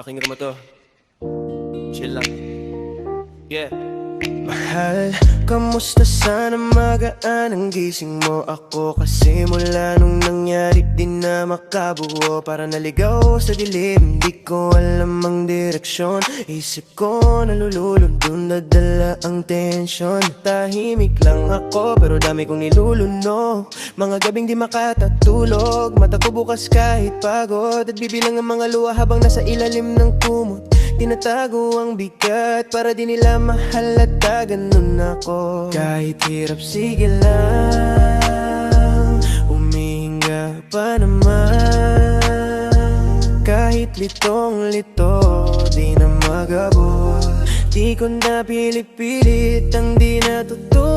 Pakinggan mo to. Chill lang. Yeah. Mahal, kamusta? Sana magaan ang gising mo. Ako kasi mula nung nangyari di na makabuo. Para naligaw sa dilim, di ko alam ang direksyon. Isip ko nalululundun, nadala ang tensyon. Tahimik lang ako pero dami kong niluluno. Mga gabing di makatatulog, mata ko bukas kahit pagod. At bibilang ang mga luha habang nasa ilalim ng kumot. Tinatago ang bigat para di nila mahalata, ganun ako. Kahit hirap, sige lang, humihinga pa naman. Kahit litong-lito, di na magabot. Di ko na pilit-pilit ang di natuto.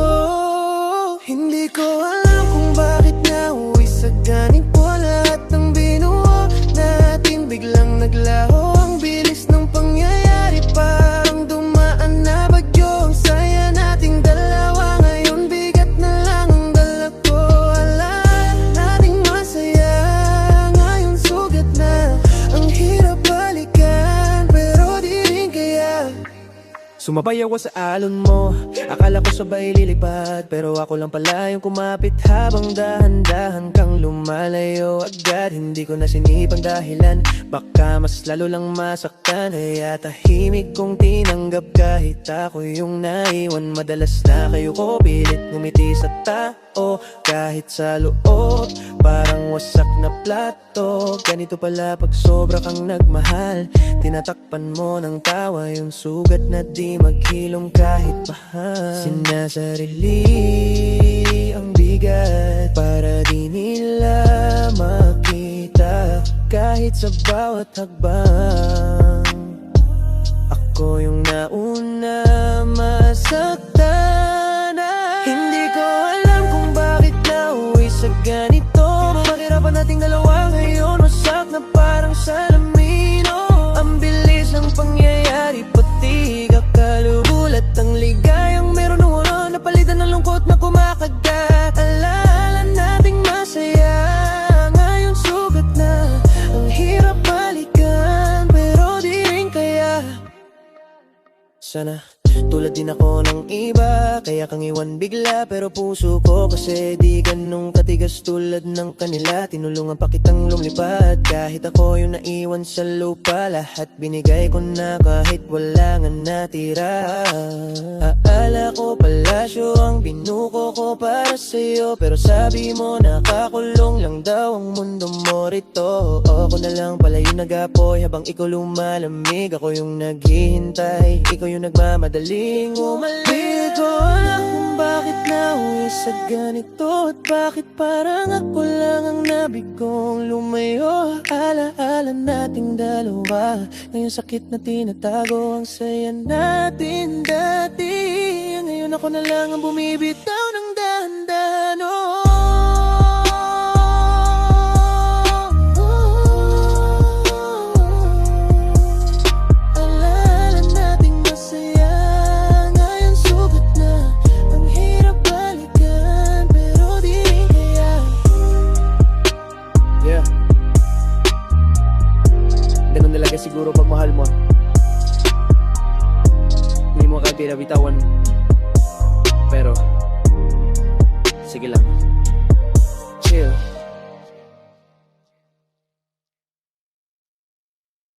Hindi ko alam kung bakit nauwi sa ganito. Lahat ng binuo natin biglang naglaho. Ang bilis ng pangyayari, parang dumaan na bagyo. Ang saya nating dalawa, ngayon bigat na lang ang dala ko. Alam nating masaya, ngayon sugat na. Ang hirap balikan, pero di rin kaya. Sumabay ako sa alon mo, akala ko sabay lilipad. Pero ako lang pala yung kumapit habang dahan-dahan kang lumalayo agad. Hindi ko na sinipang dahilan, baka mas lalo lang masaktan. Kaya tahimik kong tinanggap kahit ako yung naiwan. Madalas na kayo ko pilit ngumiti sa tao, kahit sa loob parang wasak na plato. Ganito pala pag sobra kang nagmahal, tinatakpan mo ng tawa yung sugat na di maghilom kahit mahal. Sinasarili ang bigat para di nila makita. Kahit sa bawat hakbang, ako yung nauna masaktan. Hindi ko alam kung bakit nauwi sa ganito. Mahirapan nating dalawa ngayon, wasak na parang salamino. Ang bilis ng pangyayari, pati kakalubul at ang ligayang meron ng wala. Napalitan ng lungkot na kumakagat. Alaala nating masaya, ngayon sugat na. Ang hirap balikan, pero di rin kaya. Sana tulad din ako ng iba, kaya kang iwan bigla. Pero puso ko kasi di ganun katigas tulad ng kanila. Tinulungan pa kitang lumipad kahit ako yung naiwan sa lupa. Lahat binigay ko na kahit wala nga natira. Aala ko palasyo ang binuko ko para sa'yo, pero sabi mo nakakulong lang daw ang mundo mo rito. Ako na lang pala yung nag-apoy habang ikaw lumalamig. Ako yung naghihintay, ikaw yung nagmamadaling umalis. Di ko alam kung bakit nauwi sa ganito, at bakit parang ako lang ang nabigong lumayo. Alaala nating dalawa, ngayong sakit na tinatago. Ang saya natin dati, ngayon ako na lang ang bumibitaw ng dahan-dahan. Alaala nating masaya, ngayon sugat na. Ang hirap balikan, pero di rin kaya. Yeah. Ganun talaga siguro pag mahal mo. Hindi mo kaya bitawan. Pero sige lang.